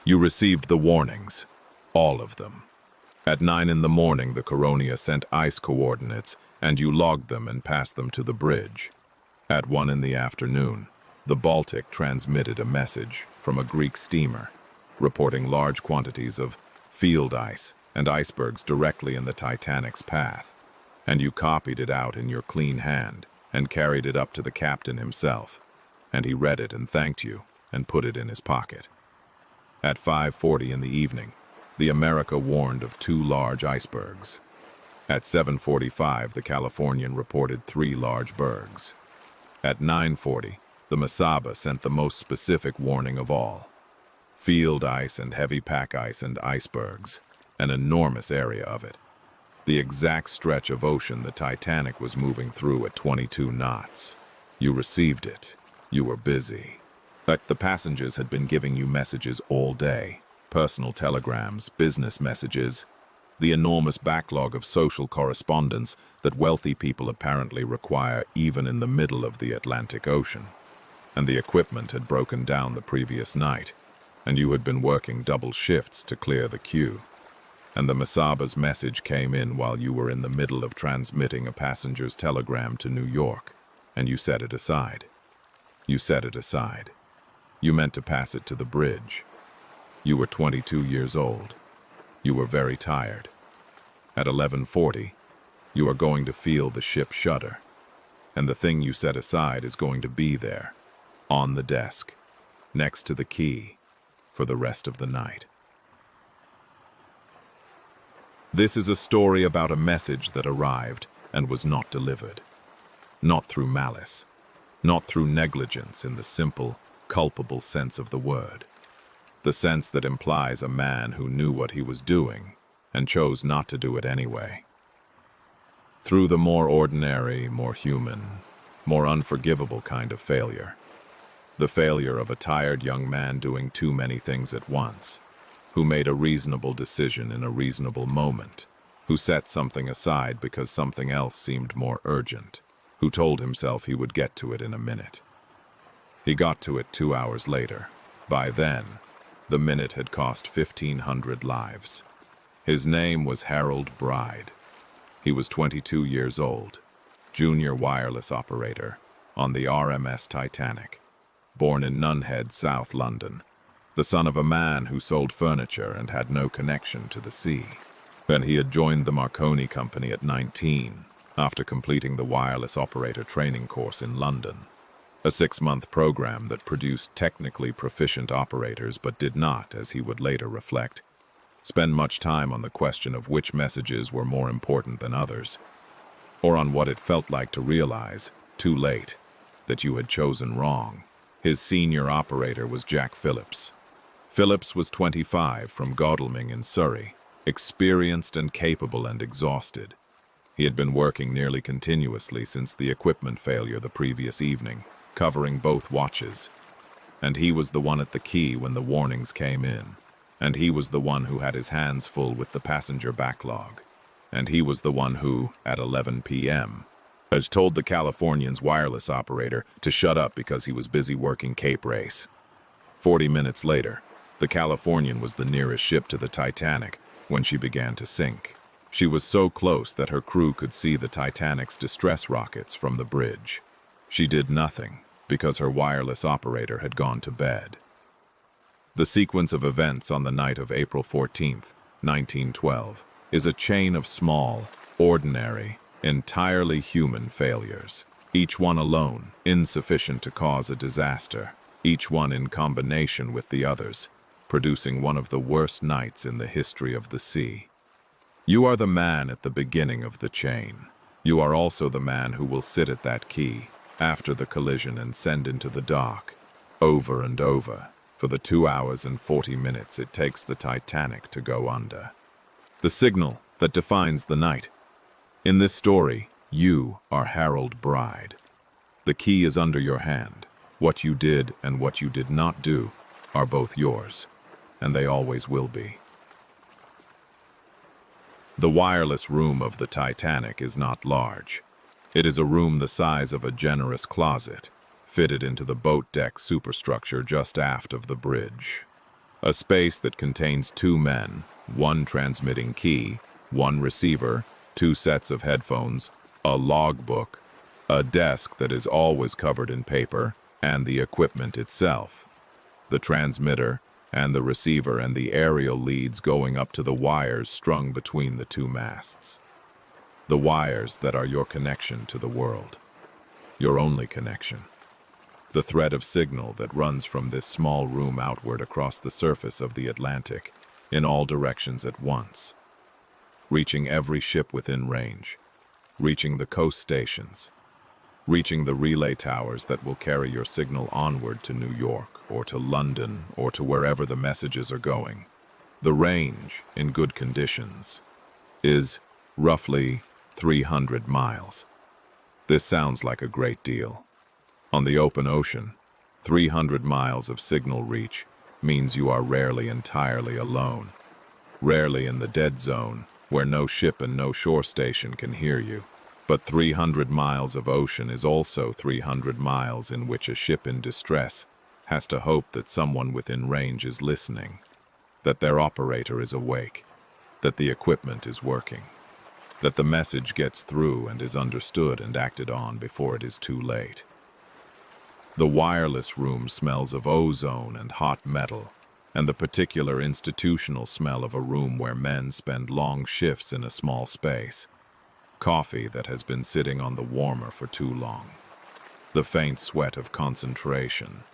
You received the warnings, all of them. At 9 in the morning, the Coronia sent ice coordinates, and you logged them and passed them to the bridge. At 1 in the afternoon, the Baltic transmitted a message from a Greek steamer, reporting large quantities of field ice and icebergs directly in the Titanic's path, and you copied it out in your clean hand and carried it up to the captain himself, and he read it and thanked you and put it in his pocket. At 5:40 in the evening, the America warned of 2 large icebergs. At 7:45, the Californian reported 3 large bergs. At 9:40, the Mesaba sent the most specific warning of all. Field ice and heavy pack ice and icebergs, an enormous area of it. The exact stretch of ocean the Titanic was moving through at 22 knots. You received it. You were busy. But the passengers had been giving you messages all day. Personal telegrams, business messages, the enormous backlog of social correspondence that wealthy people apparently require even in the middle of the Atlantic Ocean. And the equipment had broken down the previous night, and you had been working double shifts to clear the queue. And the Mesaba's message came in while you were in the middle of transmitting a passenger's telegram to New York, and you set it aside. You set it aside. You meant to pass it to the bridge. You were 22 years old. You were very tired. At 11:40, you are going to feel the ship shudder, and the thing you set aside is going to be there, on the desk, next to the key, for the rest of the night. This is a story about a message that arrived and was not delivered. Not through malice, not through negligence in the simple, culpable sense of the word. The sense that implies a man who knew what he was doing and chose not to do it anyway. Through the more ordinary, more human, more unforgivable kind of failure. The failure of a tired young man doing too many things at once, who made a reasonable decision in a reasonable moment, who set something aside because something else seemed more urgent, who told himself he would get to it in a minute. He got to it 2 hours later. By then, the minute had cost 1,500 lives. His name was Harold Bride. He was 22 years old, junior wireless operator on the RMS Titanic, born in Nunhead, South London, the son of a man who sold furniture and had no connection to the sea. Then he had joined the Marconi Company at 19, after completing the wireless operator training course in London, a 6-month program that produced technically proficient operators but did not, as he would later reflect, spend much time on the question of which messages were more important than others, or on what it felt like to realize, too late, that you had chosen wrong. His senior operator was Jack Phillips. Phillips was 25, from Godalming in Surrey, experienced and capable and exhausted. He had been working nearly continuously since the equipment failure the previous evening, covering both watches. And he was the one at the key when the warnings came in. And he was the one who had his hands full with the passenger backlog. And he was the one who, at 11 p.m., had told the Californian's wireless operator to shut up because he was busy working Cape Race. 40 minutes later, the Californian was the nearest ship to the Titanic when she began to sink. She was so close that her crew could see the Titanic's distress rockets from the bridge. She did nothing because her wireless operator had gone to bed. The sequence of events on the night of April 14th, 1912, is a chain of small, ordinary, entirely human failures, each one alone insufficient to cause a disaster, each one in combination with the others, producing one of the worst nights in the history of the sea. You are the man at the beginning of the chain. You are also the man who will sit at that key after the collision and send into the dark, over and over, for the 2 hours and 40 minutes it takes the Titanic to go under. The signal that defines the night. In this story, you are Harold Bride. The key is under your hand. What you did and what you did not do are both yours, and they always will be. The wireless room of the Titanic is not large. It is a room the size of a generous closet, fitted into the boat deck superstructure just aft of the bridge. A space that contains two men, one transmitting key, one receiver, two sets of headphones, a logbook, a desk that is always covered in paper, and the equipment itself. The transmitter and the receiver and the aerial leads going up to the wires strung between the two masts. The wires that are your connection to the world. Your only connection. The thread of signal that runs from this small room outward across the surface of the Atlantic, in all directions at once. Reaching every ship within range. Reaching the coast stations. Reaching the relay towers that will carry your signal onward to New York, or to London, or to wherever the messages are going. The range, in good conditions, is roughly 300 miles. This sounds like a great deal. On the open ocean, 300 miles of signal reach means you are rarely entirely alone. Rarely in the dead zone, where no ship and no shore station can hear you. But 300 miles of ocean is also 300 miles in which a ship in distress has to hope that someone within range is listening, that their operator is awake, that the equipment is working, that the message gets through and is understood and acted on before it is too late. The wireless room smells of ozone and hot metal, and the particular institutional smell of a room where men spend long shifts in a small space. Coffee that has been sitting on the warmer for too long. The faint sweat of concentration.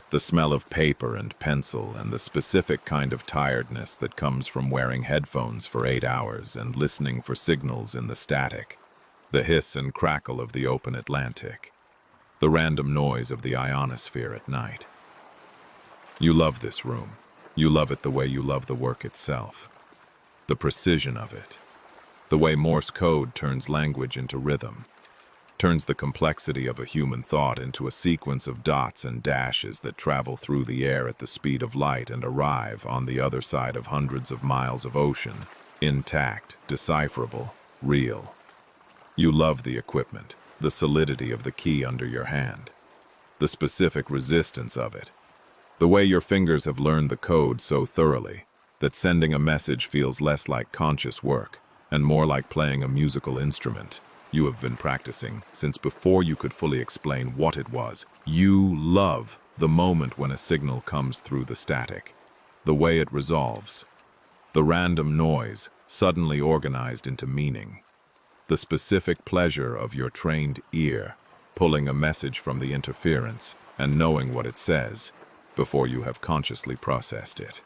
The smell of paper and pencil and the specific kind of tiredness that comes from wearing headphones for 8 hours and listening for signals in the static. The hiss and crackle of the open Atlantic. The random noise of the ionosphere at night. You love this room. You love it the way you love the work itself. The precision of it. The way Morse code turns language into rhythm, turns the complexity of a human thought into a sequence of dots and dashes that travel through the air at the speed of light and arrive on the other side of hundreds of miles of ocean, intact, decipherable, real. You love the equipment, the solidity of the key under your hand, the specific resistance of it, the way your fingers have learned the code so thoroughly that sending a message feels less like conscious work and more like playing a musical instrument you have been practicing since before you could fully explain what it was. You love the moment when a signal comes through the static, the way it resolves, the random noise suddenly organized into meaning, the specific pleasure of your trained ear pulling a message from the interference and knowing what it says before you have consciously processed it.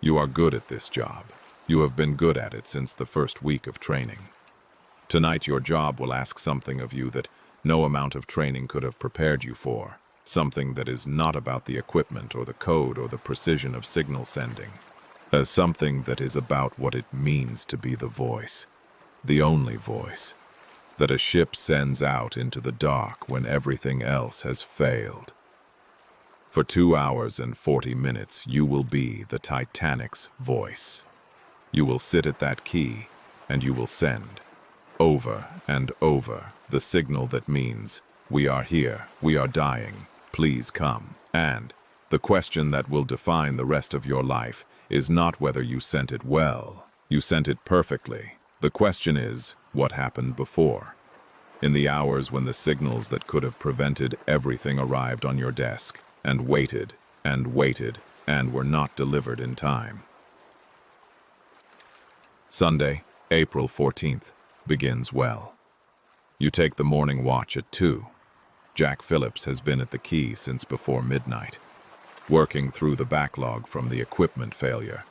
You are good at this job. You have been good at it since the first week of training. Tonight your job will ask something of you that no amount of training could have prepared you for, something that is not about the equipment or the code or the precision of signal sending, something that is about what it means to be the voice, the only voice, that a ship sends out into the dark when everything else has failed. For 2 hours and 40 minutes you will be the Titanic's voice. You will sit at that key, and you will send, over and over, the signal that means, we are here, we are dying, please come. And the question that will define the rest of your life is not whether you sent it well, you sent it perfectly. The question is, what happened before? In the hours when the signals that could have prevented everything arrived on your desk, and waited, and waited, and were not delivered in time. Sunday, April 14th, begins well. You take the morning watch at 2. Jack Phillips has been at the key since before midnight, working through the backlog from the equipment failure.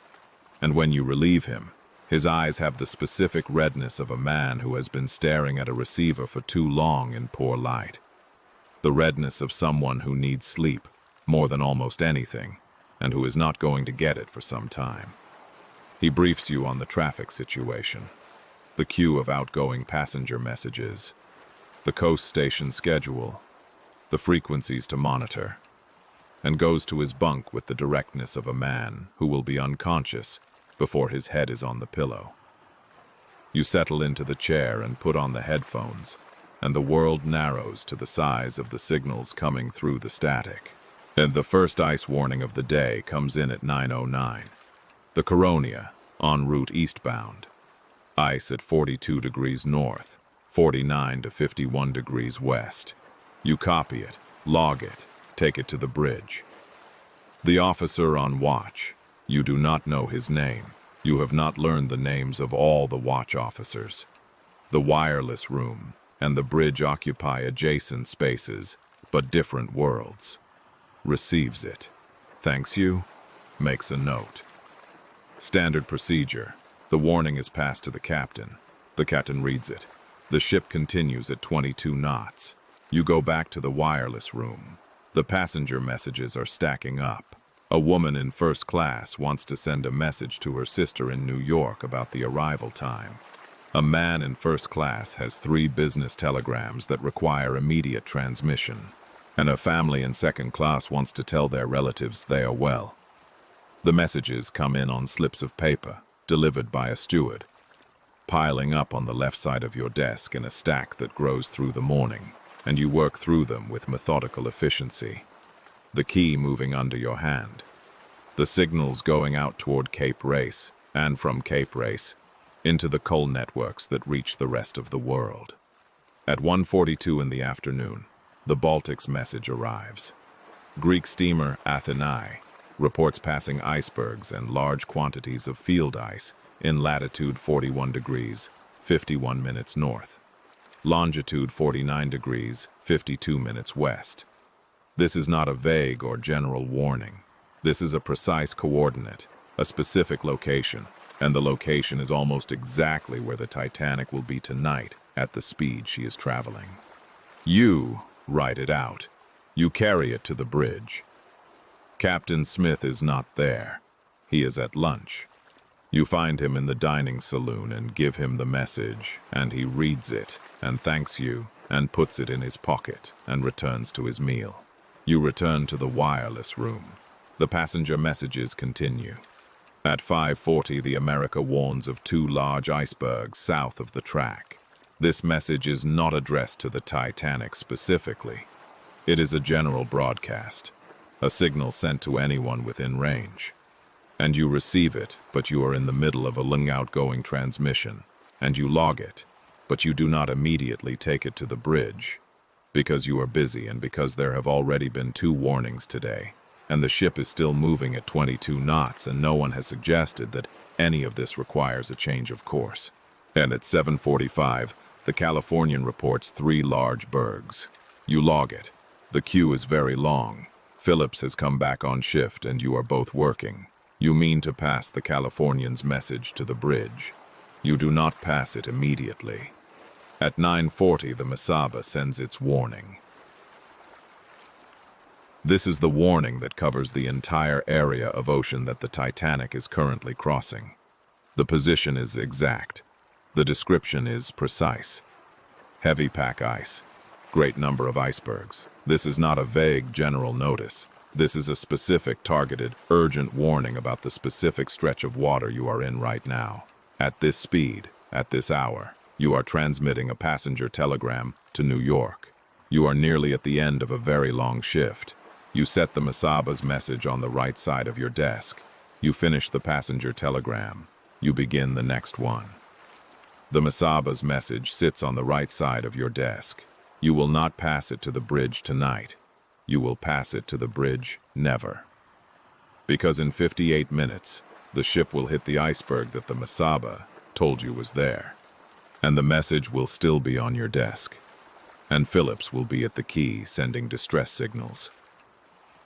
And when you relieve him, his eyes have the specific redness of a man who has been staring at a receiver for too long in poor light. The redness of someone who needs sleep more than almost anything, and who is not going to get it for some time. He briefs you on the traffic situation, the queue of outgoing passenger messages, the coast station schedule, the frequencies to monitor, and goes to his bunk with the directness of a man who will be unconscious before his head is on the pillow. You settle into the chair and put on the headphones, and the world narrows to the size of the signals coming through the static. And the first ice warning of the day comes in at 9:09. The Coronia, en route eastbound. Ice at 42 degrees north, 49 to 51 degrees west. You copy it, log it, take it to the bridge. The officer on watch. You do not know his name. You have not learned the names of all the watch officers. The wireless room and the bridge occupy adjacent spaces, but different worlds. Receives it. Thanks you. Makes a note. Standard procedure. The warning is passed to the captain. The captain reads it. The ship continues at 22 knots. You go back to the wireless room. The passenger messages are stacking up. A woman in first class wants to send a message to her sister in New York about the arrival time. A man in first class has 3 business telegrams that require immediate transmission. And a family in second class wants to tell their relatives they are well. The messages come in on slips of paper, delivered by a steward, piling up on the left side of your desk in a stack that grows through the morning, and you work through them with methodical efficiency. The key moving under your hand. The signals going out toward Cape Race, and from Cape Race, into the coal networks that reach the rest of the world. At 1:42 in the afternoon, the Baltic's message arrives. Greek steamer Athenae reports passing icebergs and large quantities of field ice in latitude 41 degrees, 51 minutes north, longitude 49 degrees, 52 minutes west. This is not a vague or general warning. This is a precise coordinate, a specific location, and the location is almost exactly where the Titanic will be tonight at the speed she is traveling. You write it out. You carry it to the bridge. Captain Smith is not there. He is at lunch. You find him in the dining saloon and give him the message, and he reads it and thanks you and puts it in his pocket and returns to his meal. You return to the wireless room. The passenger messages continue. At 5:40, the America warns of 2 large icebergs south of the track. This message is not addressed to the Titanic specifically. It is a general broadcast, a signal sent to anyone within range. And you receive it, but you are in the middle of a long outgoing transmission, and you log it, but you do not immediately take it to the bridge, because you are busy and because there have already been 2 warnings today, and the ship is still moving at 22 knots, and no one has suggested that any of this requires a change of course. And at 7:45, the Californian reports 3 large bergs. You log it. The queue is very long. Phillips has come back on shift and you are both working. You mean to pass the Californian's message to the bridge. You do not pass it immediately. At 9:40, the Mesaba sends its warning. This is the warning that covers the entire area of ocean that the Titanic is currently crossing. The position is exact. The description is precise. Heavy pack ice. Great number of icebergs. This is not a vague general notice. This is a specific, targeted, urgent warning about the specific stretch of water you are in right now. At this speed, at this hour, you are transmitting a passenger telegram to New York. You are nearly at the end of a very long shift. You set the Mesaba's message on the right side of your desk. You finish the passenger telegram. You begin the next one. The Mesaba's message sits on the right side of your desk. You will not pass it to the bridge tonight. You will pass it to the bridge never. Because in 58 minutes, the ship will hit the iceberg that the Mesaba told you was there. And the message will still be on your desk. And Phillips will be at the key sending distress signals.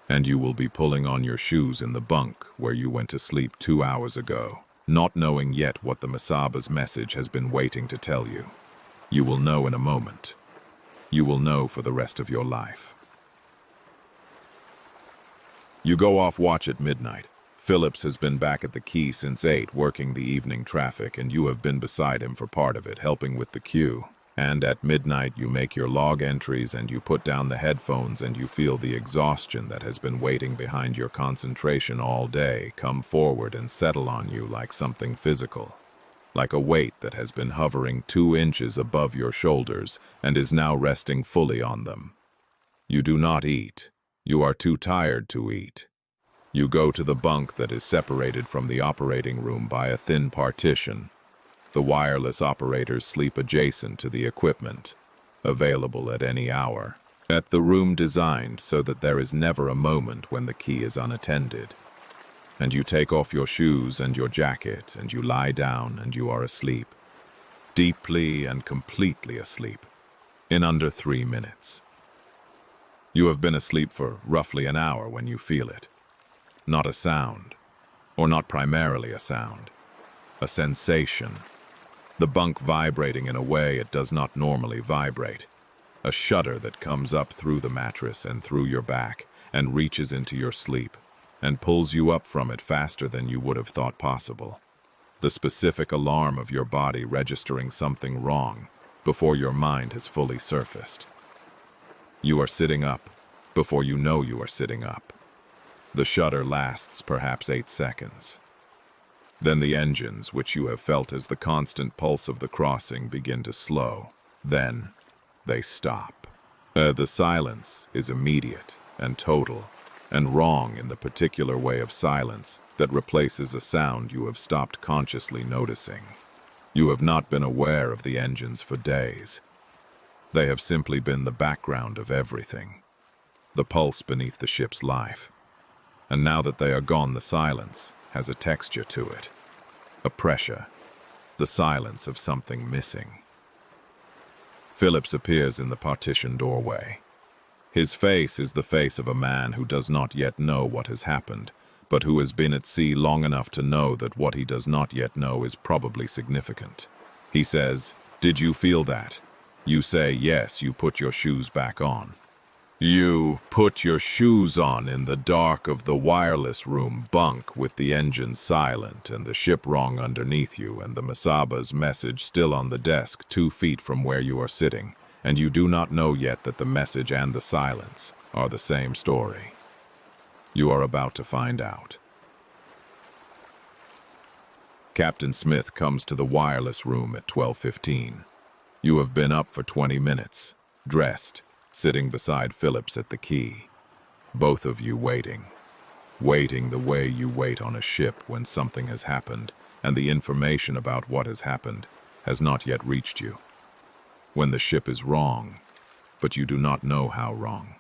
And you will be pulling on your shoes in the bunk where you went to sleep 2 hours ago, not knowing yet what the Mesaba's message has been waiting to tell you. You will know in a moment. You will know for the rest of your life. You go off watch at midnight. Phillips has been back at the quay since 8, working the evening traffic, and you have been beside him for part of it, helping with the queue. And at midnight you make your log entries and you put down the headphones and you feel the exhaustion that has been waiting behind your concentration all day come forward and settle on you like something physical. Like a weight that has been hovering 2 inches above your shoulders and is now resting fully on them. You do not eat. You are too tired to eat. You go to the bunk that is separated from the operating room by a thin partition. The wireless operators sleep adjacent to the equipment, available at any hour. At the room designed so that there is never a moment when the key is unattended. And you take off your shoes and your jacket, and you lie down and you are asleep. Deeply and completely asleep, in under 3 minutes. You have been asleep for roughly an hour when you feel it. Not a sound, or not primarily a sound. A sensation. The bunk vibrating in a way it does not normally vibrate. A shudder that comes up through the mattress and through your back and reaches into your sleep and pulls you up from it faster than you would have thought possible. The specific alarm of your body registering something wrong before your mind has fully surfaced. You are sitting up before you know you are sitting up. The shudder lasts perhaps 8 seconds. Then the engines, which you have felt as the constant pulse of the crossing, begin to slow. Then they stop. The silence is immediate and total, and wrong in the particular way of silence that replaces a sound you have stopped consciously noticing. You have not been aware of the engines for days. They have simply been the background of everything, the pulse beneath the ship's life. And now that they are gone, the silence has a texture to it, a pressure, the silence of something missing. Phillips appears in the partition doorway. His face is the face of a man who does not yet know what has happened, but who has been at sea long enough to know that what he does not yet know is probably significant. He says, "Did you feel that?" You say, "Yes, you put your shoes back on." You put your shoes on in the dark of the wireless room bunk with the engine silent and the ship wrong underneath you and the Masaba's message still on the desk 2 feet from where you are sitting, and you do not know yet that the message and the silence are the same story. You are about to find out. Captain Smith comes to the wireless room at 12:15. You have been up for 20 minutes, dressed, sitting beside Phillips at the key. Both of you waiting. Waiting the way you wait on a ship when something has happened and the information about what has happened has not yet reached you. When the ship is wrong, but you do not know how wrong.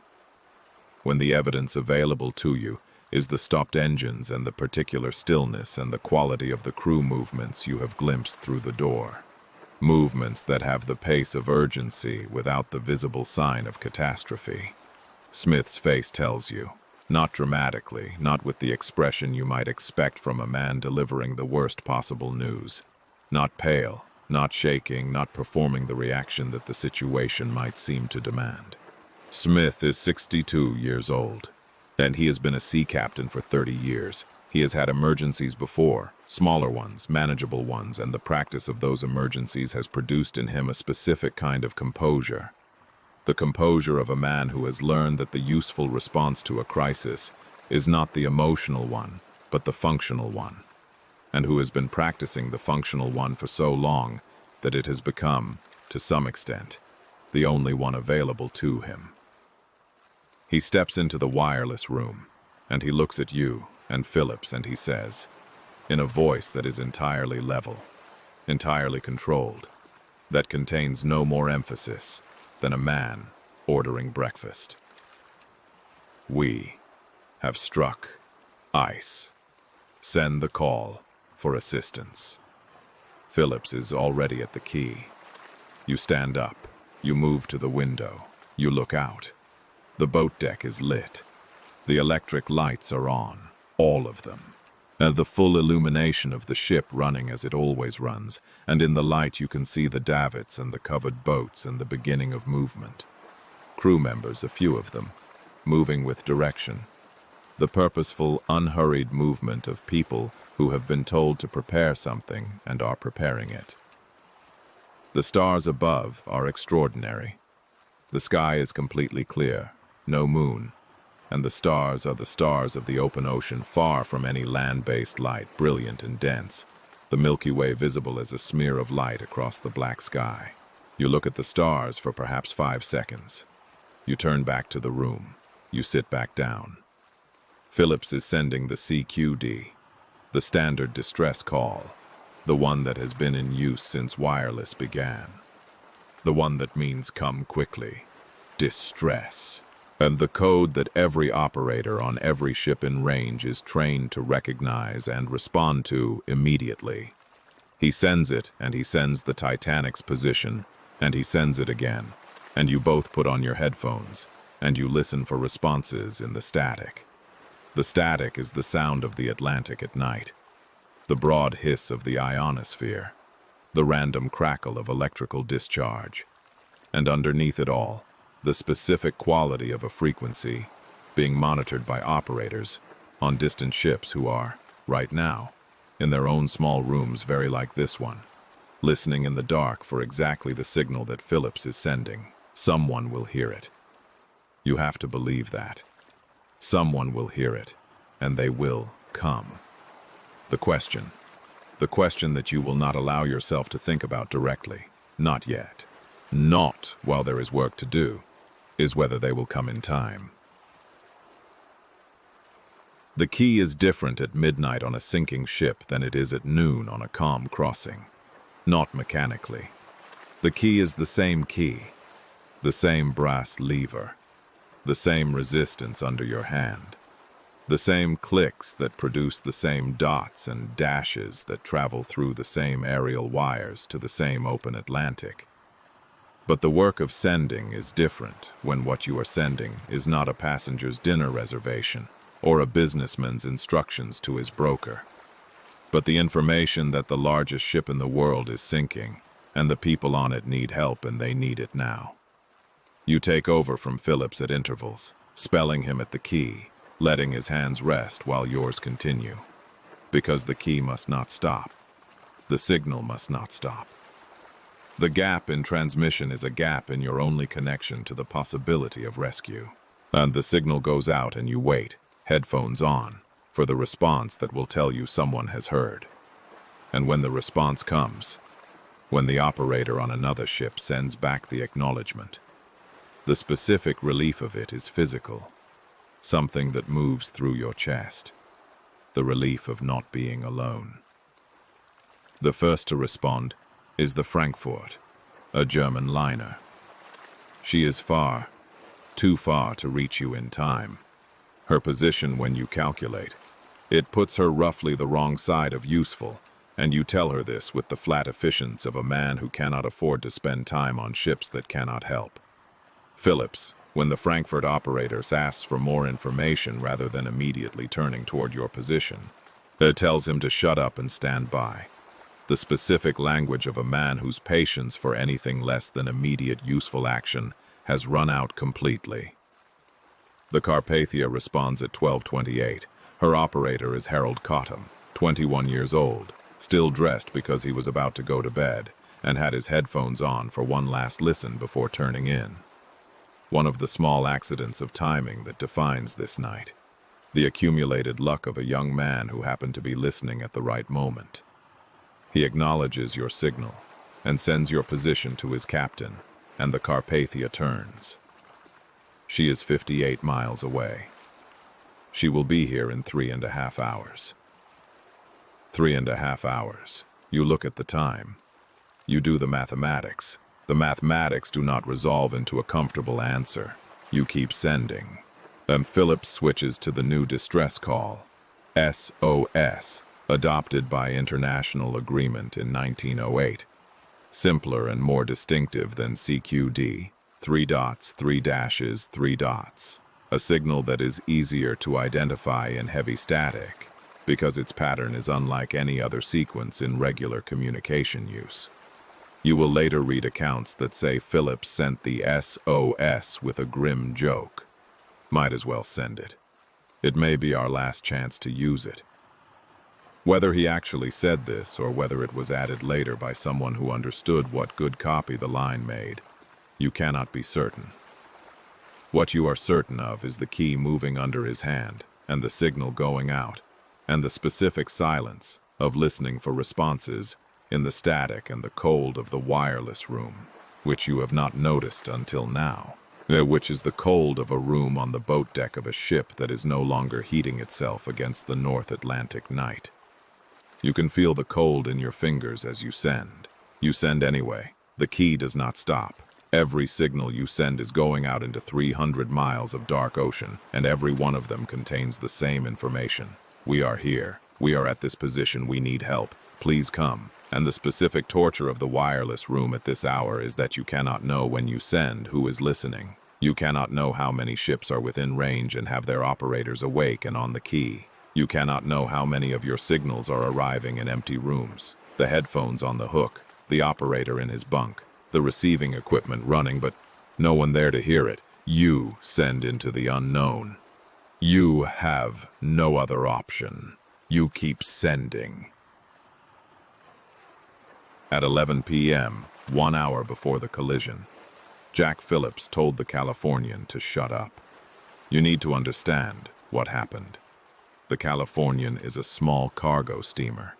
When the evidence available to you is the stopped engines and the particular stillness and the quality of the crew movements you have glimpsed through the door. Movements that have the pace of urgency without the visible sign of catastrophe. Smith's face tells you, not dramatically, not with the expression you might expect from a man delivering the worst possible news. Not pale, not shaking, not performing the reaction that the situation might seem to demand. Smith is 62 years old, and he has been a sea captain for 30 years. He has had emergencies before, smaller ones, manageable ones, and the practice of those emergencies has produced in him a specific kind of composure. The composure of a man who has learned that the useful response to a crisis is not the emotional one, but the functional one, and who has been practicing the functional one for so long that it has become, to some extent, the only one available to him. He steps into the wireless room, and he looks at you and Phillips, and he says, in a voice that is entirely level, entirely controlled, that contains no more emphasis than a man ordering breakfast. We have struck ice. Send the call for assistance. Phillips is already at the key. You stand up. You move to the window. You look out. The boat deck is lit. The electric lights are on. All of them. And the full illumination of the ship running as it always runs, and in the light you can see the davits and the covered boats and the beginning of movement. Crew members, a few of them, moving with direction. The purposeful, unhurried movement of people who have been told to prepare something and are preparing it. The stars above are extraordinary. The sky is completely clear, no moon. And the stars are the stars of the open ocean, far from any land-based light, brilliant and dense, the Milky Way visible as a smear of light across the black sky. You look at the stars for perhaps 5 seconds. You turn back to the room. You sit back down. Phillips is sending the CQD, the standard distress call, the one that has been in use since wireless began. The one that means come quickly, distress, and the code that every operator on every ship in range is trained to recognize and respond to immediately. He sends it, and he sends the Titanic's position, and he sends it again, and you both put on your headphones, and you listen for responses in the static. The static is the sound of the Atlantic at night, the broad hiss of the ionosphere, the random crackle of electrical discharge, and underneath it all, the specific quality of a frequency being monitored by operators on distant ships who are, right now, in their own small rooms very like this one, listening in the dark for exactly the signal that Phillips is sending. Someone will hear it. You have to believe that. Someone will hear it, and they will come. The question that you will not allow yourself to think about directly, not yet, not while there is work to do, is whether they will come in time. The key is different at midnight on a sinking ship than it is at noon on a calm crossing. Not mechanically. The key is the same key, the same brass lever, the same resistance under your hand, the same clicks that produce the same dots and dashes that travel through the same aerial wires to the same open Atlantic. But the work of sending is different when what you are sending is not a passenger's dinner reservation or a businessman's instructions to his broker, but the information that the largest ship in the world is sinking and the people on it need help and they need it now. You take over from Phillips at intervals, spelling him at the key, letting his hands rest while yours continue. Because the key must not stop. The signal must not stop. The gap in transmission is a gap in your only connection to the possibility of rescue. And the signal goes out and you wait, headphones on, for the response that will tell you someone has heard. And when the response comes, when the operator on another ship sends back the acknowledgement, the specific relief of it is physical, something that moves through your chest, the relief of not being alone. The first to respond is the Frankfurt, a German liner. She is far, too far to reach you in time. Her position when you calculate, it puts her roughly the wrong side of useful, and you tell her this with the flat efficiency of a man who cannot afford to spend time on ships that cannot help. Phillips, when the Frankfurt operator asks for more information rather than immediately turning toward your position, it tells him to shut up and stand by. The specific language of a man whose patience for anything less than immediate useful action has run out completely. The Carpathia responds at 12:28. Her operator is Harold Cottam, 21 years old, still dressed because he was about to go to bed, and had his headphones on for one last listen before turning in. One of the small accidents of timing that defines this night. The accumulated luck of a young man who happened to be listening at the right moment. He acknowledges your signal and sends your position to his captain, and the Carpathia turns. She is 58 miles away. She will be here in 3.5 hours. 3.5 hours. You look at the time. You do the mathematics. The mathematics do not resolve into a comfortable answer. You keep sending. And Phillips switches to the new distress call, SOS, adopted by international agreement in 1908. Simpler and more distinctive than CQD, 3 dots, 3 dashes, 3 dots. A signal that is easier to identify in heavy static, because its pattern is unlike any other sequence in regular communication use. You will later read accounts that say Phillips sent the SOS with a grim joke. Might as well send it. It may be our last chance to use it. Whether he actually said this or whether it was added later by someone who understood what good copy the line made, you cannot be certain. What you are certain of is the key moving under his hand and the signal going out, and the specific silence of listening for responses in the static and the cold of the wireless room, which you have not noticed until now. which is the cold of a room on the boat deck of a ship that is no longer heating itself against the North Atlantic night. You can feel the cold in your fingers as you send. You send anyway. The key does not stop. Every signal you send is going out into 300 miles of dark ocean, and every one of them contains the same information. We are here. We are at this position. We need help. Please come. And the specific torture of the wireless room at this hour is that you cannot know when you send who is listening. You cannot know how many ships are within range and have their operators awake and on the key. You cannot know how many of your signals are arriving in empty rooms. The headphones on the hook, the operator in his bunk, the receiving equipment running, but no one there to hear it. You send into the unknown. You have no other option. You keep sending. At 11 p.m., 1 hour before the collision, Jack Phillips told the Californian to shut up. You need to understand what happened. The Californian is a small cargo steamer,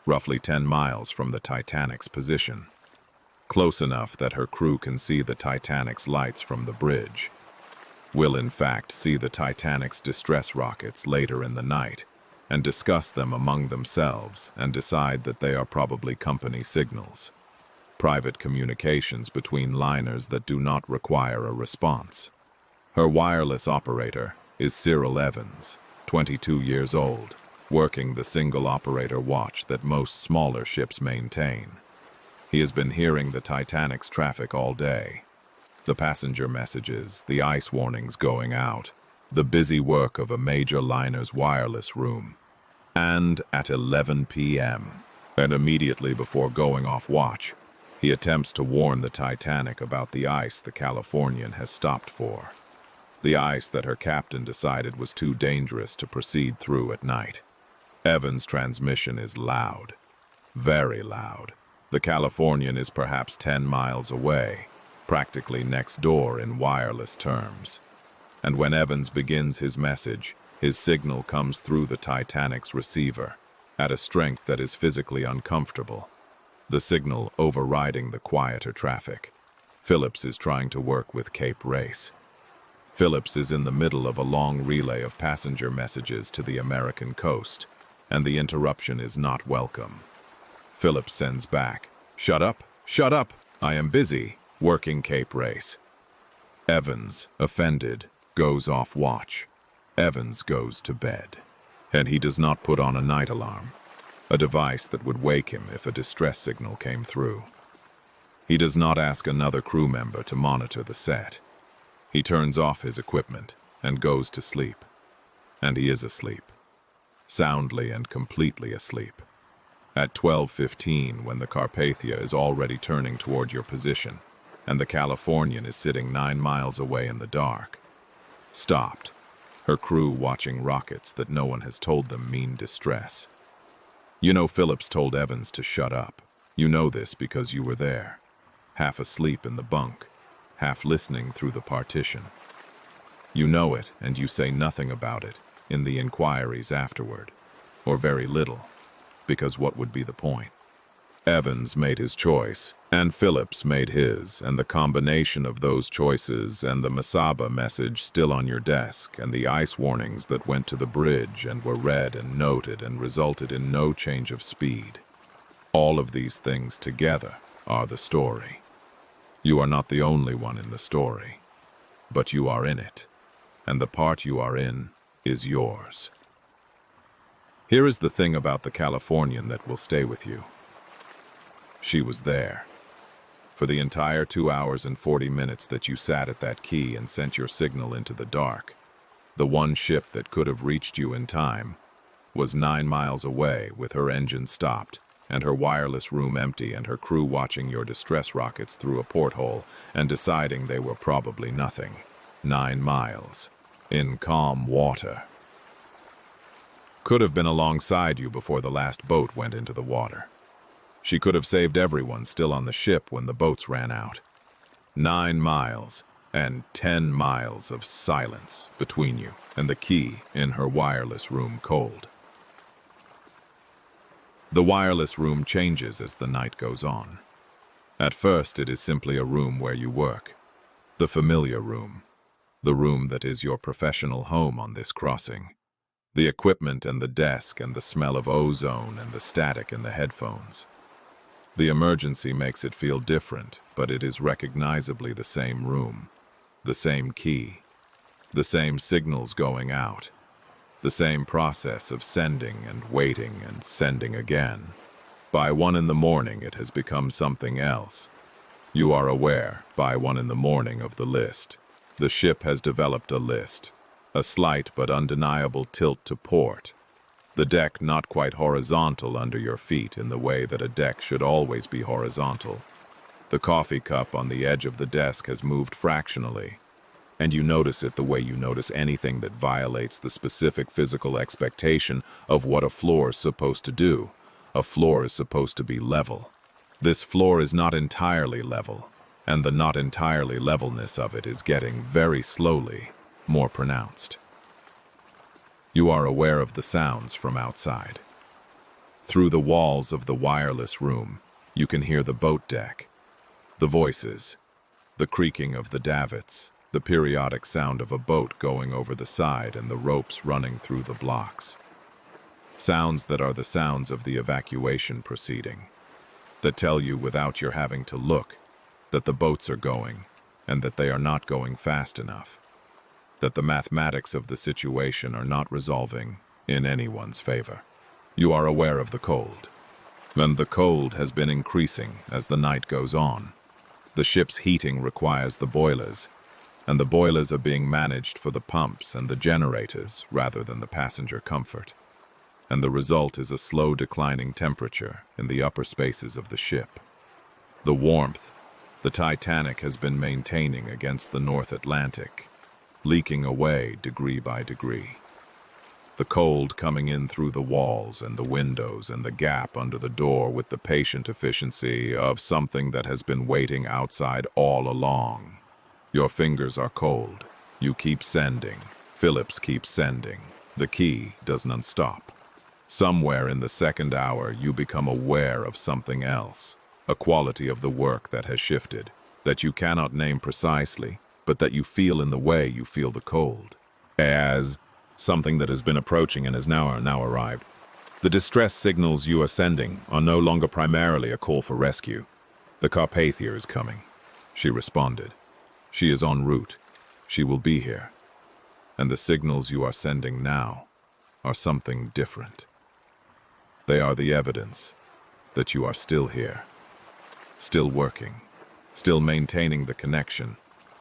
roughly 10 miles from the Titanic's position, close enough that her crew can see the Titanic's lights from the bridge. Will in fact see the Titanic's distress rockets later in the night and discuss them among themselves and decide that they are probably company signals, private communications between liners that do not require a response. Her wireless operator is Cyril Evans, 22 years old, working the single operator watch that most smaller ships maintain. He has been hearing the Titanic's traffic all day. The passenger messages, the ice warnings going out, the busy work of a major liner's wireless room. And at 11 p.m., and immediately before going off watch, he attempts to warn the Titanic about the ice the Californian has stopped for. The ice that her captain decided was too dangerous to proceed through at night. Evans' transmission is loud, very loud. The Californian is perhaps 10 miles away, practically next door in wireless terms. And when Evans begins his message, his signal comes through the Titanic's receiver at a strength that is physically uncomfortable, the signal overriding the quieter traffic. Phillips is trying to work with Cape Race. Phillips is in the middle of a long relay of passenger messages to the American coast, and the interruption is not welcome. Phillips sends back, shut up, I am busy, working Cape Race." Evans, offended, goes off watch. Evans goes to bed. And he does not put on a night alarm, a device that would wake him if a distress signal came through. He does not ask another crew member to monitor the set. He turns off his equipment and goes to sleep. And he is asleep. Soundly and completely asleep. At 12:15, when the Carpathia is already turning toward your position, and the Californian is sitting 9 miles away in the dark. Stopped, her crew watching rockets that no one has told them mean distress. You know Phillips told Evans to shut up. You know this because you were there, half asleep in the bunk, half listening through the partition. You know it, and you say nothing about it in the inquiries afterward, or very little, because what would be the point? Evans made his choice, and Phillips made his, and the combination of those choices and the Masaba message still on your desk and the ice warnings that went to the bridge and were read and noted and resulted in no change of speed. All of these things together are the story. You are not the only one in the story, but you are in it, and the part you are in is yours. Here is the thing about the Californian that will stay with you. She was there. For the entire 2 hours and 40 minutes that you sat at that key and sent your signal into the dark, the one ship that could have reached you in time was 9 miles away with her engine stopped and her wireless room empty and her crew watching your distress rockets through a porthole and deciding they were probably nothing. 9 miles. In calm water. Could have been alongside you before the last boat went into the water. She could have saved everyone still on the ship when the boats ran out. 9 miles and 10 miles of silence between you and the key in her wireless room cold. The wireless room changes as the night goes on. At first, it is simply a room where you work. The familiar room. The room that is your professional home on this crossing. The equipment and the desk and the smell of ozone and the static in the headphones. The emergency makes it feel different, but it is recognizably the same room, the same key, the same signals going out, the same process of sending and waiting and sending again. By 1 in the morning, it has become something else. You are aware, by 1 in the morning, of the list. The ship has developed a list, a slight but undeniable tilt to port. The deck not quite horizontal under your feet in the way that a deck should always be horizontal. The coffee cup on the edge of the desk has moved fractionally, and you notice it the way you notice anything that violates the specific physical expectation of what a floor is supposed to do. A floor is supposed to be level. This floor is not entirely level, and the not entirely levelness of it is getting very slowly more pronounced. You are aware of the sounds from outside. Through the walls of the wireless room, you can hear the boat deck, the voices, the creaking of the davits, the periodic sound of a boat going over the side and the ropes running through the blocks. Sounds that are the sounds of the evacuation proceeding, that tell you without your having to look that the boats are going and that they are not going fast enough, that the mathematics of the situation are not resolving in anyone's favor. You are aware of the cold, and the cold has been increasing as the night goes on. The ship's heating requires the boilers, and the boilers are being managed for the pumps and the generators rather than the passenger comfort. And the result is a slow declining temperature in the upper spaces of the ship. The warmth the Titanic has been maintaining against the North Atlantic, leaking away degree by degree. The cold coming in through the walls and the windows and the gap under the door with the patient efficiency of something that has been waiting outside all along. Your fingers are cold. You keep sending. Phillips keeps sending. The key does not stop. Somewhere in the second hour, you become aware of something else, a quality of the work that has shifted, that you cannot name precisely, but that you feel in the way you feel the cold. As something that has been approaching and has now arrived. The distress signals you are sending are no longer primarily a call for rescue. The Carpathia is coming. She responded. She is en route. She will be here. And the signals you are sending now are something different. They are the evidence that you are still here, still working, still maintaining the connection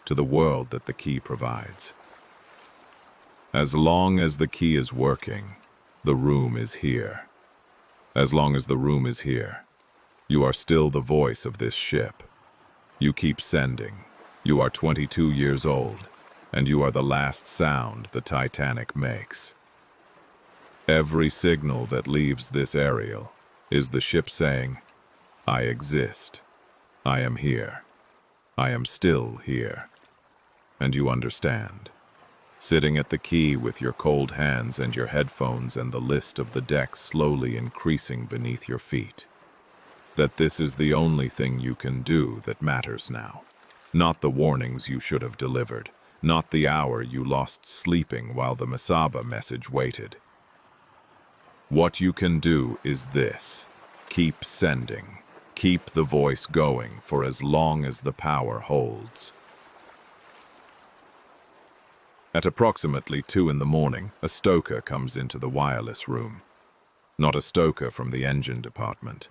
to the world that the key provides. As long as the key is working, the room is here. As long as the room is here, you are still the voice of this ship. You keep sending. You are 22 years old, and you are the last sound the Titanic makes. Every signal that leaves this aerial is the ship saying, I exist. I am here. I am still here. And you understand. Sitting at the key with your cold hands and your headphones and the list of the deck slowly increasing beneath your feet. That this is the only thing you can do that matters now. Not the warnings you should have delivered. Not the hour you lost sleeping while the Mesaba message waited. What you can do is this. Keep sending. Keep the voice going for as long as the power holds. At approximately 2 in the morning, a stoker comes into the wireless room. Not a stoker from the engine department.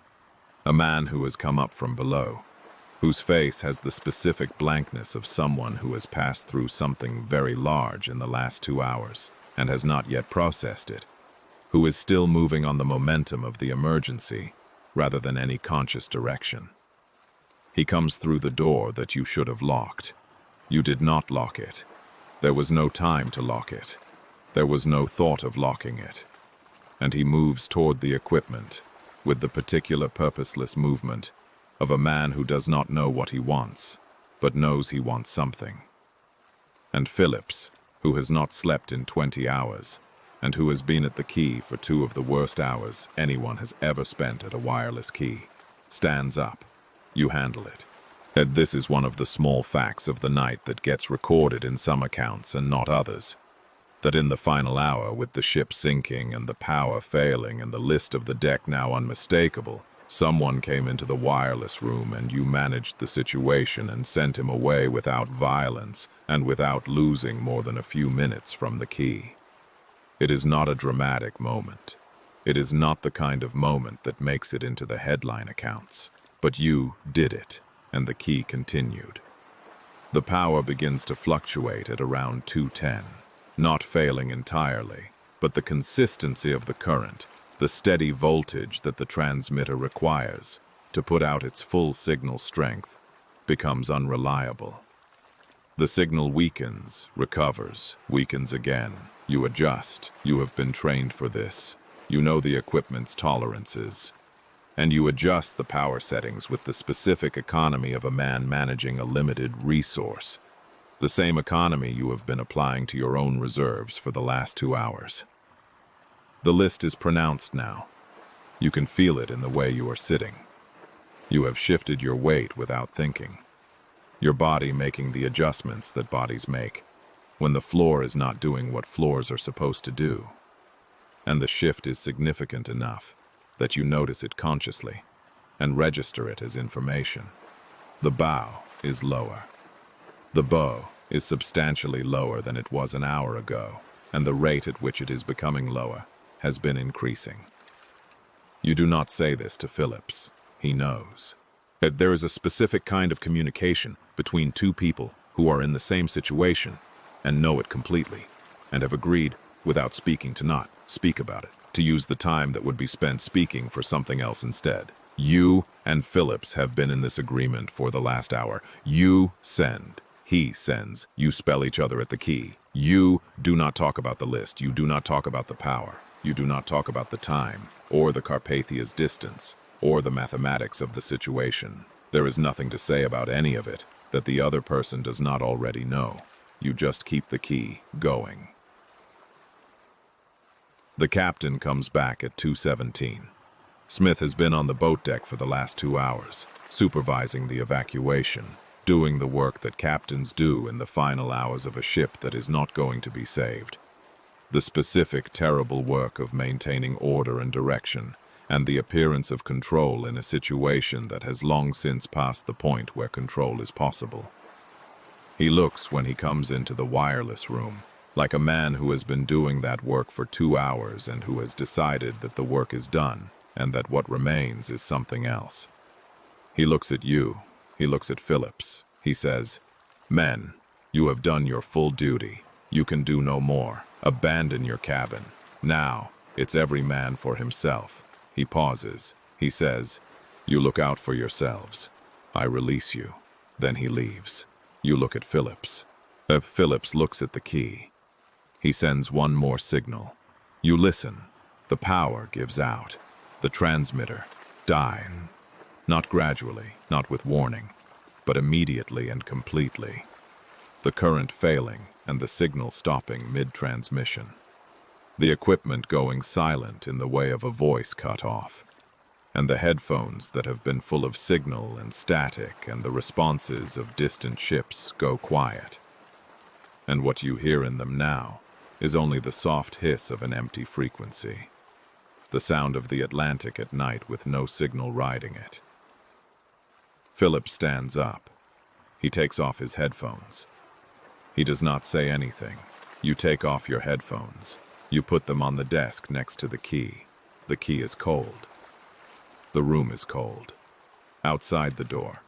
A man who has come up from below, whose face has the specific blankness of someone who has passed through something very large in the last 2 hours and has not yet processed it, who is still moving on the momentum of the emergency rather than any conscious direction. He comes through the door that you should have locked. You did not lock it. There was no time to lock it. There was no thought of locking it. And he moves toward the equipment with the particular purposeless movement of a man who does not know what he wants, but knows he wants something. And Phillips, who has not slept in 20 hours, and who has been at the key for 2 of the worst hours anyone has ever spent at a wireless key, stands up. You handle it. And this is one of the small facts of the night that gets recorded in some accounts and not others. That in the final hour, with the ship sinking and the power failing and the list of the deck now unmistakable, someone came into the wireless room and you managed the situation and sent him away without violence and without losing more than a few minutes from the key. It is not a dramatic moment. It is not the kind of moment that makes it into the headline accounts. But you did it, and the key continued. The power begins to fluctuate at around 210, not failing entirely, but the consistency of the current, the steady voltage that the transmitter requires to put out its full signal strength, becomes unreliable. The signal weakens, recovers, weakens again. You adjust. You have been trained for this. You know the equipment's tolerances. And you adjust the power settings with the specific economy of a man managing a limited resource. The same economy you have been applying to your own reserves for the last 2 hours. The list is pronounced now. You can feel it in the way you are sitting. You have shifted your weight without thinking. Your body making the adjustments that bodies make when the floor is not doing what floors are supposed to do. And the shift is significant enough that you notice it consciously and register it as information. The bow is lower. The bow is substantially lower than it was an hour ago, and the rate at which it is becoming lower has been increasing. You do not say this to Phillips. He knows. There is a specific kind of communication between two people who are in the same situation and know it completely, and have agreed, without speaking, to not speak about it, to use the time that would be spent speaking for something else instead. You and Phillips have been in this agreement for the last hour. You send. He sends. You spell each other at the key. You do not talk about the list. You do not talk about the power. You do not talk about the time, or the Carpathia's distance, or the mathematics of the situation. There is nothing to say about any of it that the other person does not already know. You just keep the key going. The captain comes back at 2:17. Smith has been on the boat deck for the last 2 hours, supervising the evacuation, doing the work that captains do in the final hours of a ship that is not going to be saved. The specific, terrible work of maintaining order and direction, and the appearance of control in a situation that has long since passed the point where control is possible. He looks, when he comes into the wireless room, like a man who has been doing that work for 2 hours and who has decided that the work is done and that what remains is something else. He looks at you. He looks at Phillips. He says, "Men, you have done your full duty. You can do no more. Abandon your cabin. Now, it's every man for himself." He pauses. He says, "You look out for yourselves. I release you." Then he leaves. You look at Phillips. Phillips looks at the key. He sends one more signal. You listen. The power gives out. The transmitter dies. Not gradually, not with warning, but immediately and completely. The current failing and the signal stopping mid-transmission. The equipment going silent in the way of a voice cut off. And the headphones that have been full of signal and static and the responses of distant ships go quiet. And what you hear in them now is only the soft hiss of an empty frequency. The sound of the Atlantic at night with no signal riding it. Phillips stands up. He takes off his headphones. He does not say anything. You take off your headphones. You put them on the desk next to the key. The key is cold. The room is cold. Outside the door,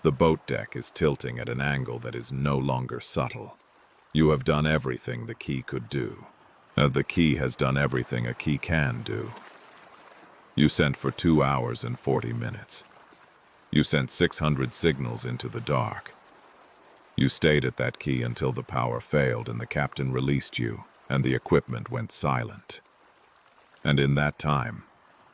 the boat deck is tilting at an angle that is no longer subtle. You have done everything the key could do. The key has done everything a key can do. You sent for 2 hours and 40 minutes. You sent 600 signals into the dark. You stayed at that key until the power failed and the captain released you, and the equipment went silent. And in that time,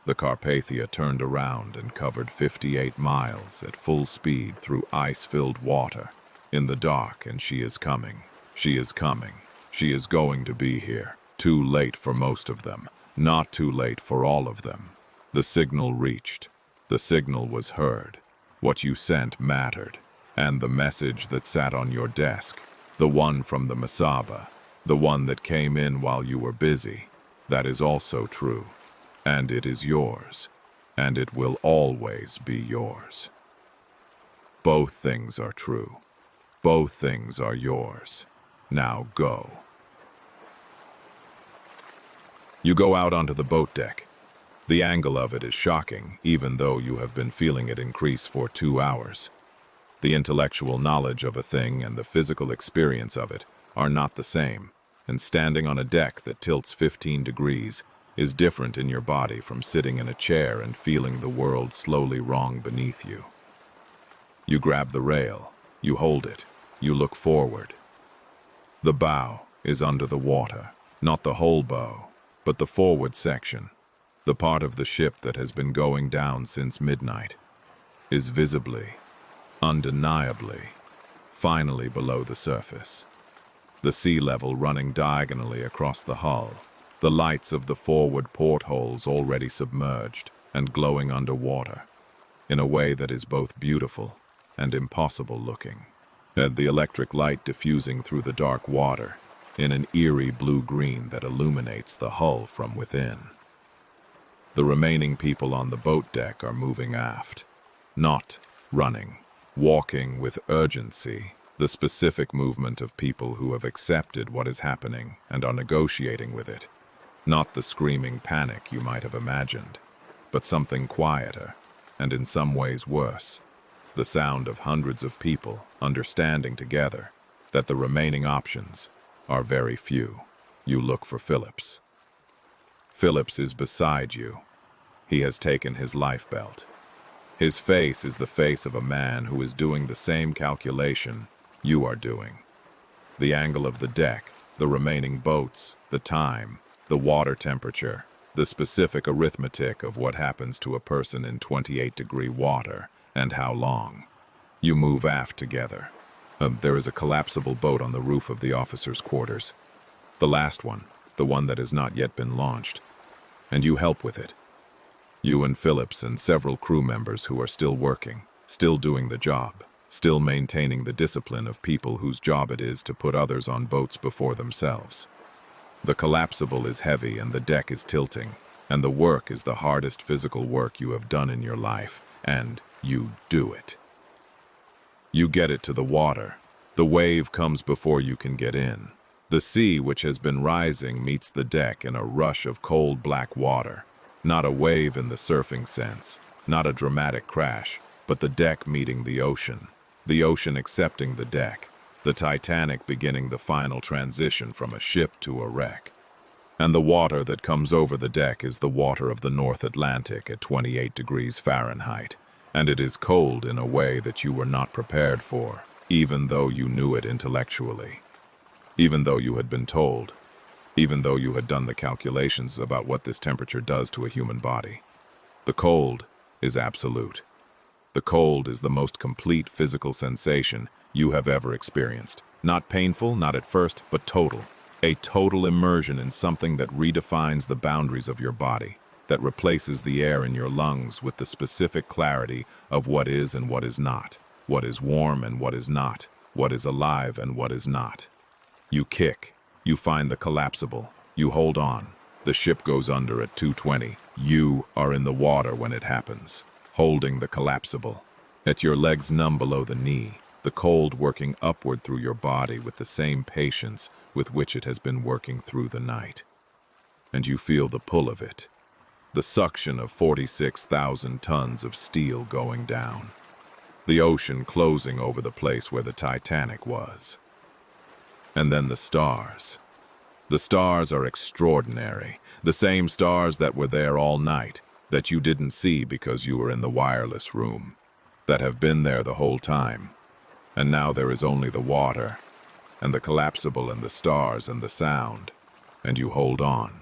the Carpathia turned around and covered 58 miles at full speed through ice-filled water in the dark, and she is coming. She is coming. She is going to be here. Too late for most of them. Not too late for all of them. The signal reached. The signal was heard. What you sent mattered. And the message that sat on your desk, the one from the Masaba, the one that came in while you were busy, that is also true. And it is yours. And it will always be yours. Both things are true. Both things are yours. Now go. You go out onto the boat deck. The angle of it is shocking, even though you have been feeling it increase for 2 hours. The intellectual knowledge of a thing and the physical experience of it are not the same, and standing on a deck that tilts 15 degrees is different in your body from sitting in a chair and feeling the world slowly wrong beneath you. You grab the rail, you hold it, you look forward. The bow is under the water, not the whole bow, but the forward section, the part of the ship that has been going down since midnight, is visibly, undeniably, finally below the surface. The sea level running diagonally across the hull, the lights of the forward portholes already submerged and glowing underwater, in a way that is both beautiful and impossible looking. And the electric light diffusing through the dark water in an eerie blue-green that illuminates the hull from within. The remaining people on the boat deck are moving aft, not running, walking with urgency, the specific movement of people who have accepted what is happening and are negotiating with it. Not the screaming panic you might have imagined, but something quieter, and in some ways worse. The sound of hundreds of people understanding together that the remaining options are very few. You look for Phillips. Phillips is beside you. He has taken his life belt. His face is the face of a man who is doing the same calculation you are doing. The angle of the deck, the remaining boats, the time, the water temperature, the specific arithmetic of what happens to a person in 28-degree water, and how long. You move aft together. There is a collapsible boat on the roof of the officers' quarters. The last one, the one that has not yet been launched. And you help with it. You and Phillips and several crew members who are still working, still doing the job, still maintaining the discipline of people whose job it is to put others on boats before themselves. The collapsible is heavy and the deck is tilting, and the work is the hardest physical work you have done in your life, and you do it. You get it to the water. The wave comes before you can get in. The sea, which has been rising, meets the deck in a rush of cold black water. Not a wave in the surfing sense, not a dramatic crash, but the deck meeting the ocean accepting the deck, the Titanic beginning the final transition from a ship to a wreck. And the water that comes over the deck is the water of the North Atlantic at 28 degrees Fahrenheit. And it is cold in a way that you were not prepared for, even though you knew it intellectually, even though you had been told, even though you had done the calculations about what this temperature does to a human body. The cold is absolute. The cold is the most complete physical sensation you have ever experienced. Not painful, not at first, but total. A total immersion in something that redefines the boundaries of your body, that replaces the air in your lungs with the specific clarity of what is and what is not, what is warm and what is not, what is alive and what is not. You kick, you find the collapsible, you hold on. The ship goes under at 2:20. You are in the water when it happens, holding the collapsible. At your legs numb below the knee, the cold working upward through your body with the same patience with which it has been working through the night. And you feel the pull of it. The suction of 46,000 tons of steel going down. The ocean closing over the place where the Titanic was. And then the stars. The stars are extraordinary. The same stars that were there all night, that you didn't see because you were in the wireless room, that have been there the whole time. And now there is only the water, and the collapsible and the stars and the sound, and you hold on.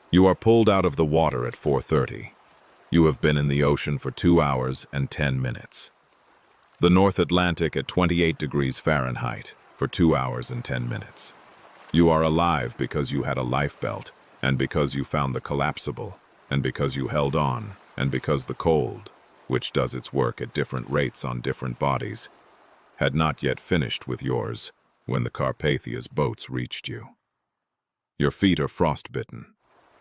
You are pulled out of the water at 4:30. You have been in the ocean for 2 hours and 10 minutes. The North Atlantic at 28 degrees Fahrenheit for 2 hours and 10 minutes. You are alive because you had a life belt, and because you found the collapsible, and because you held on, and because the cold which does its work at different rates on different bodies, had not yet finished with yours when the Carpathia's boats reached you. Your feet are frostbitten,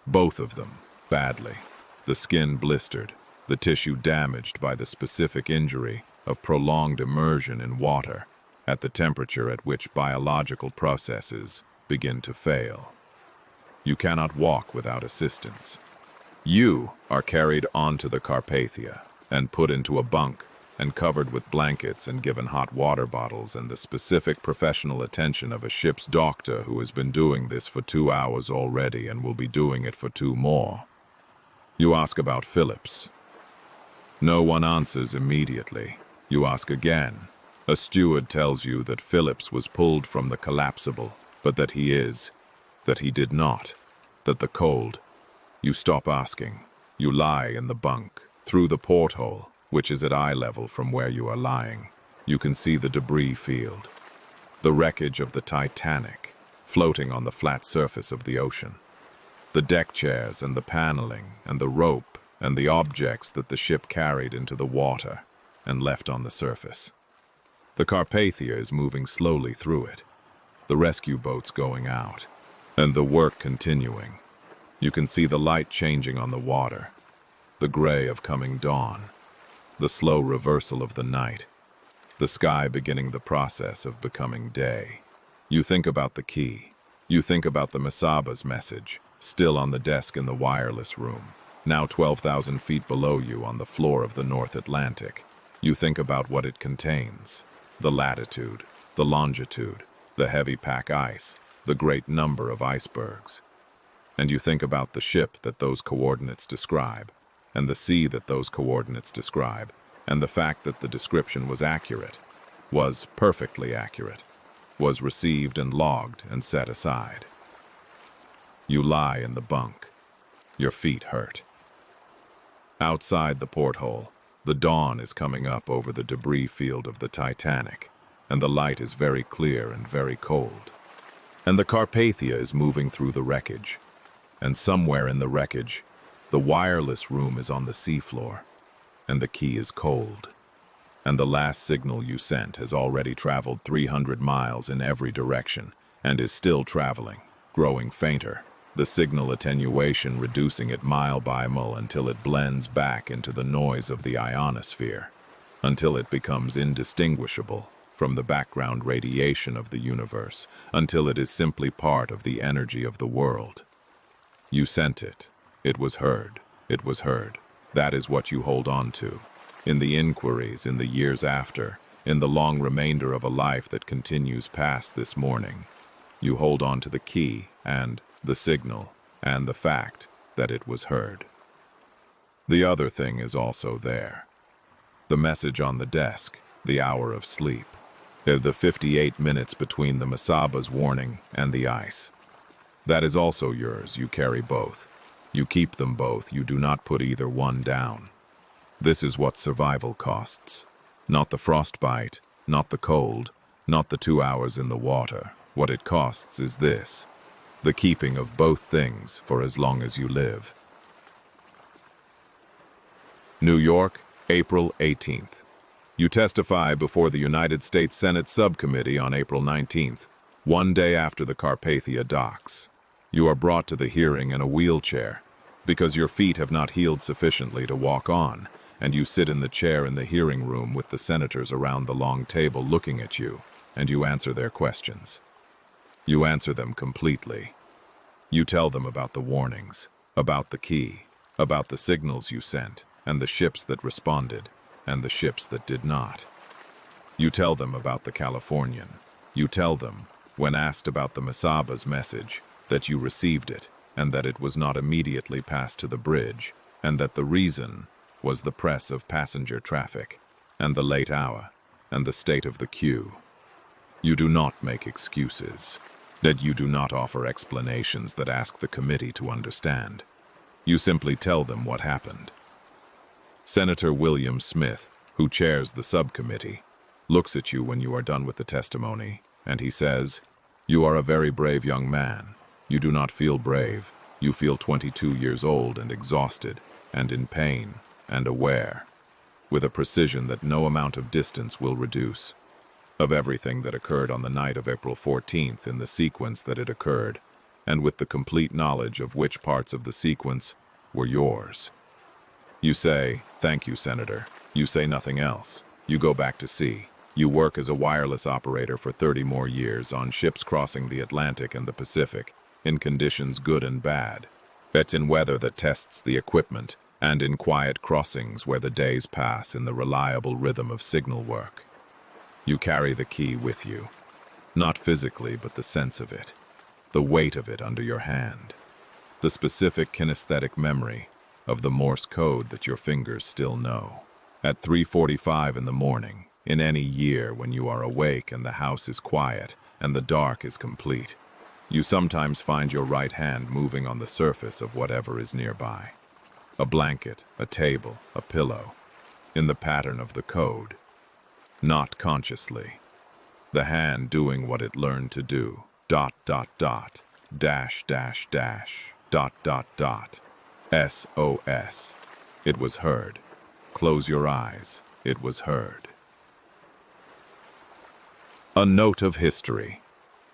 both of them, badly, the skin blistered, the tissue damaged by the specific injury of prolonged immersion in water at the temperature at which biological processes begin to fail. You cannot walk without assistance. You are carried onto the Carpathia and put into a bunk and covered with blankets and given hot water bottles and the specific professional attention of a ship's doctor who has been doing this for 2 hours already and will be doing it for 2 more. You ask about Phillips. No one answers immediately. You ask again. A steward tells you that Phillips was pulled from the collapsible, but that he did not, that the cold. You stop asking. You lie in the bunk. Through the porthole, which is at eye level from where you are lying, you can see the debris field. The wreckage of the Titanic, floating on the flat surface of the ocean. The deck chairs and the paneling and the rope and the objects that the ship carried into the water and left on the surface. The Carpathia is moving slowly through it, the rescue boats going out, and the work continuing. You can see the light changing on the water, the gray of coming dawn, the slow reversal of the night, the sky beginning the process of becoming day. You think about the key. You think about the Masaba's message, still on the desk in the wireless room, now 12,000 feet below you on the floor of the North Atlantic. You think about what it contains, the latitude, the longitude, the heavy pack ice, the great number of icebergs. And you think about the ship that those coordinates describe, and the sea that those coordinates describe, and the fact that the description was accurate, was perfectly accurate, was received and logged and set aside. You lie in the bunk. Your feet hurt. Outside the porthole, the dawn is coming up over the debris field of the Titanic, and the light is very clear and very cold. And the Carpathia is moving through the wreckage, and somewhere in the wreckage, the wireless room is on the seafloor, and the key is cold. And the last signal you sent has already traveled 300 miles in every direction, and is still traveling, growing fainter, the signal attenuation reducing it mile by mile until it blends back into the noise of the ionosphere, until it becomes indistinguishable from the background radiation of the universe, until it is simply part of the energy of the world. You sent it. It was heard. It was heard. That is what you hold on to. In the inquiries, in the years after, in the long remainder of a life that continues past this morning, you hold on to the key and the signal and the fact that it was heard. The other thing is also there. The message on the desk, the hour of sleep, the 58 minutes between the Masaba's warning and the ice. That is also yours. You carry both. You keep them both. You do not put either one down. This is what survival costs. Not the frostbite, not the cold, not the 2 hours in the water. What it costs is this: the keeping of both things for as long as you live. New York, April 18th. You testify before the United States Senate Subcommittee on April 19th, one day after the Carpathia docks. You are brought to the hearing in a wheelchair because your feet have not healed sufficiently to walk on, and you sit in the chair in the hearing room with the senators around the long table looking at you, and you answer their questions. You answer them completely. You tell them about the warnings, about the key, about the signals you sent, and the ships that responded, and the ships that did not. You tell them about the Californian. You tell them, when asked about the Masaba's message, that you received it, and that it was not immediately passed to the bridge, and that the reason was the press of passenger traffic, and the late hour, and the state of the queue. You do not make excuses, that you do not offer explanations that ask the committee to understand. You simply tell them what happened. Senator William Smith, who chairs the subcommittee, looks at you when you are done with the testimony, and he says, "You are a very brave young man. You do not feel brave. You feel 22 years old and exhausted, and in pain, and aware. with a precision that no amount of distance will reduce. Of everything that occurred on the night of April 14th in the sequence that it occurred, and with the complete knowledge of which parts of the sequence were yours. You say, "Thank you, Senator." You say nothing else. You go back to sea. You work as a wireless operator for 30 more years on ships crossing the Atlantic and the Pacific, in conditions good and bad. Bet in weather that tests the equipment, and in quiet crossings where the days pass in the reliable rhythm of signal work. You carry the key with you. Not physically, but the sense of it. The weight of it under your hand. The specific kinesthetic memory of the Morse code that your fingers still know. At 3:45 in the morning, in any year when you are awake and the house is quiet and the dark is complete, you sometimes find your right hand moving on the surface of whatever is nearby. A blanket, a table, a pillow, in the pattern of the code. Not consciously. The hand doing what it learned to do. ... dash, dash, dash, ... SOS. It was heard. Close your eyes. It was heard. A note of history.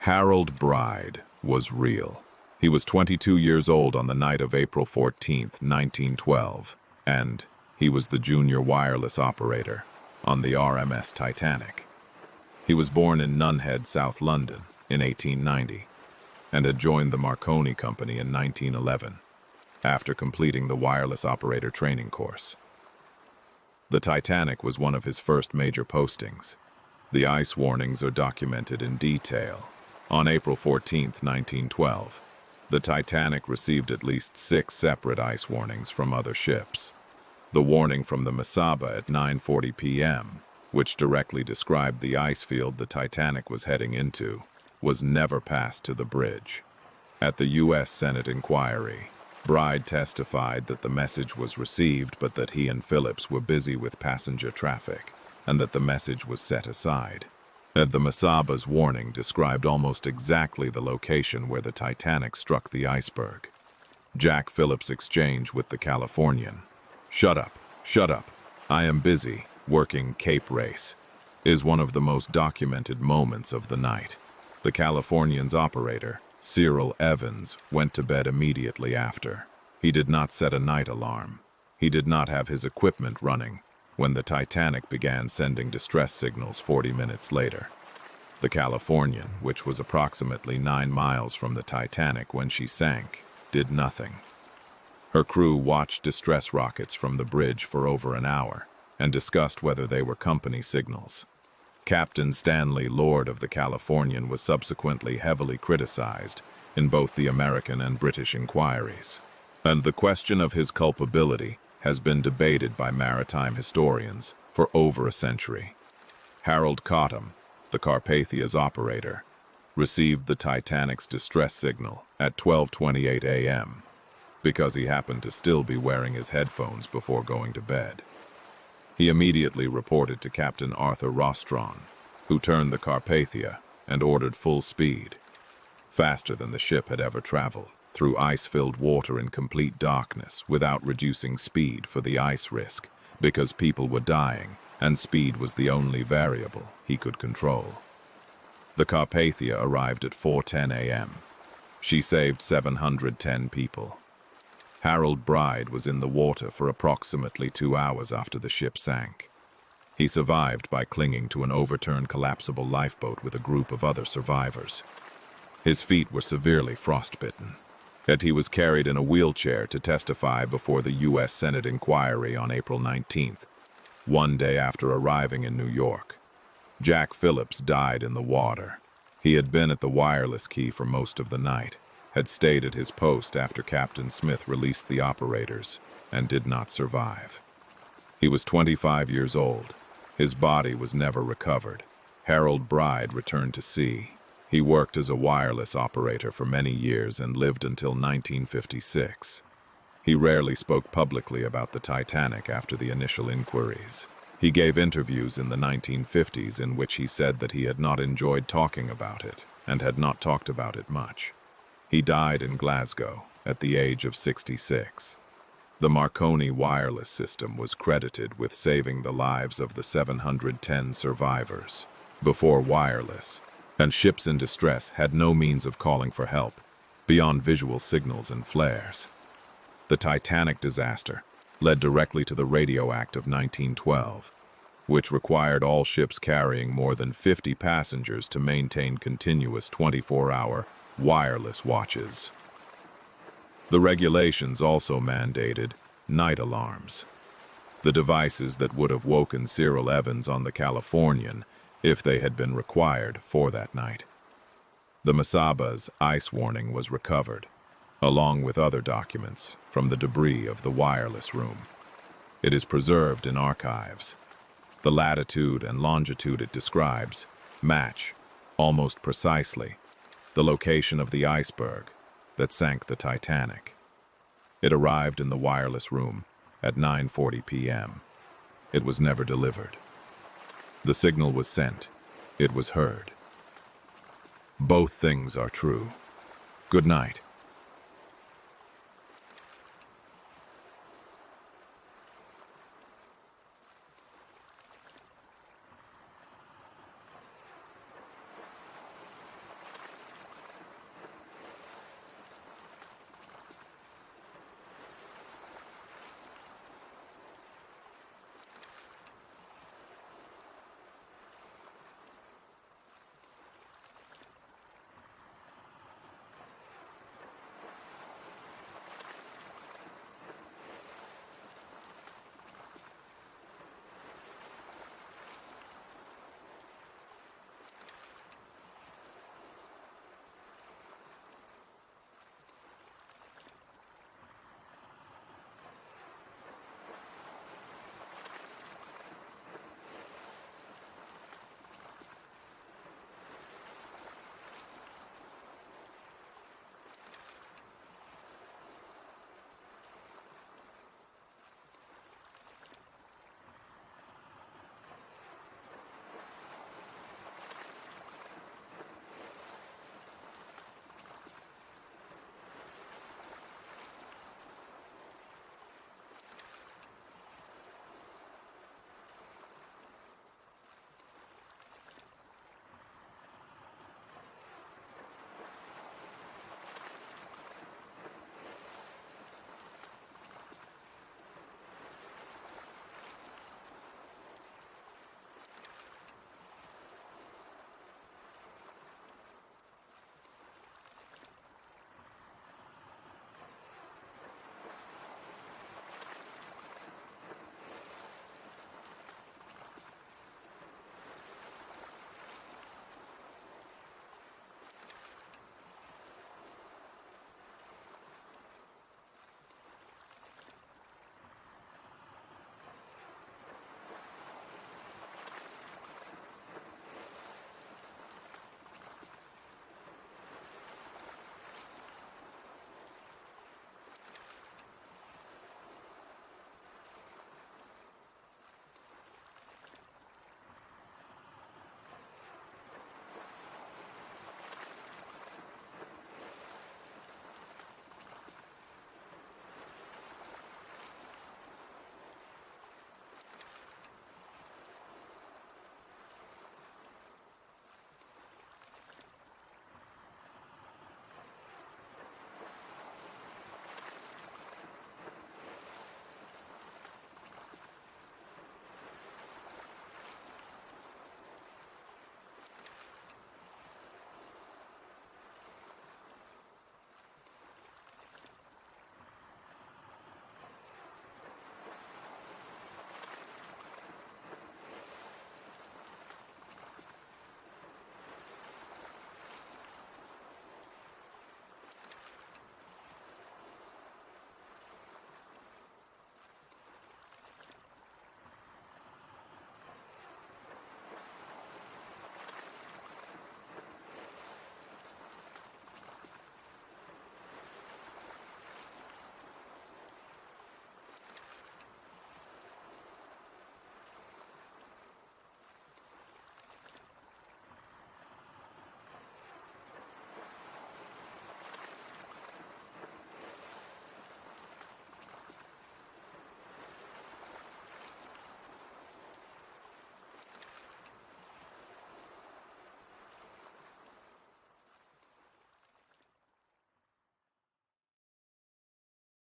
Harold Bride was real. He was 22 years old on the night of April 14th, 1912, and he was the junior wireless operator on the RMS Titanic. He was born in Nunhead, South London, in 1890, and had joined the Marconi Company in 1911, after completing the wireless operator training course. The Titanic was one of his first major postings. The ice warnings are documented in detail. On April 14, 1912, the Titanic received at least 6 separate ice warnings from other ships. The warning from the Mesaba at 9:40 p.m., which directly described the ice field the Titanic was heading into, was never passed to the bridge. At the U.S. Senate inquiry, Bride testified that the message was received but that he and Phillips were busy with passenger traffic, and that the message was set aside. The Mesaba's warning described almost exactly the location where the Titanic struck the iceberg. Jack Phillips' exchange with the Californian, shut up, I am busy, working Cape Race," is one of the most documented moments of the night. The Californian's operator, Cyril Evans, went to bed immediately after. He did not set a night alarm. He did not have his equipment running when the Titanic began sending distress signals 40 minutes later. The Californian, which was approximately 9 miles from the Titanic when she sank, did nothing. Her crew watched distress rockets from the bridge for over an hour and discussed whether they were company signals. Captain Stanley Lord of the Californian was subsequently heavily criticized in both the American and British inquiries, and the question of his culpability has been debated by maritime historians for over a century. Harold Cottam, the Carpathia's operator, received the Titanic's distress signal at 12:28 a.m. because he happened to still be wearing his headphones before going to bed. He immediately reported to Captain Arthur Rostron, who turned the Carpathia and ordered full speed, faster than the ship had ever traveled, through ice-filled water in complete darkness without reducing speed for the ice risk, because people were dying and speed was the only variable he could control. The Carpathia arrived at 4:10 a.m. She saved 710 people. Harold Bride was in the water for approximately 2 hours after the ship sank. He survived by clinging to an overturned collapsible lifeboat with a group of other survivors. His feet were severely frostbitten, yet he was carried in a wheelchair to testify before the U.S. Senate inquiry on April 19th, one day after arriving in New York. Jack Phillips died in the water. He had been at the wireless key for most of the night, had stayed at his post after Captain Smith released the operators, and did not survive. He was 25 years old. His body was never recovered. Harold Bride returned to sea. He worked as a wireless operator for many years and lived until 1956. He rarely spoke publicly about the Titanic after the initial inquiries. He gave interviews in the 1950s in which he said that he had not enjoyed talking about it and had not talked about it much. He died in Glasgow at the age of 66. The Marconi wireless system was credited with saving the lives of the 710 survivors. Before wireless, and ships in distress had no means of calling for help beyond visual signals and flares. The Titanic disaster led directly to the Radio Act of 1912, which required all ships carrying more than 50 passengers to maintain continuous 24-hour wireless watches. The regulations also mandated night alarms, the devices that would have woken Cyril Evans on the Californian if they had been required for that night. The Masaba's ice warning was recovered, along with other documents from the debris of the wireless room. It is preserved in archives. The latitude and longitude it describes match, almost precisely, the location of the iceberg that sank the Titanic. It arrived in the wireless room at 9:40 p.m. It was never delivered. The signal was sent. It was heard. Both things are true. Good night.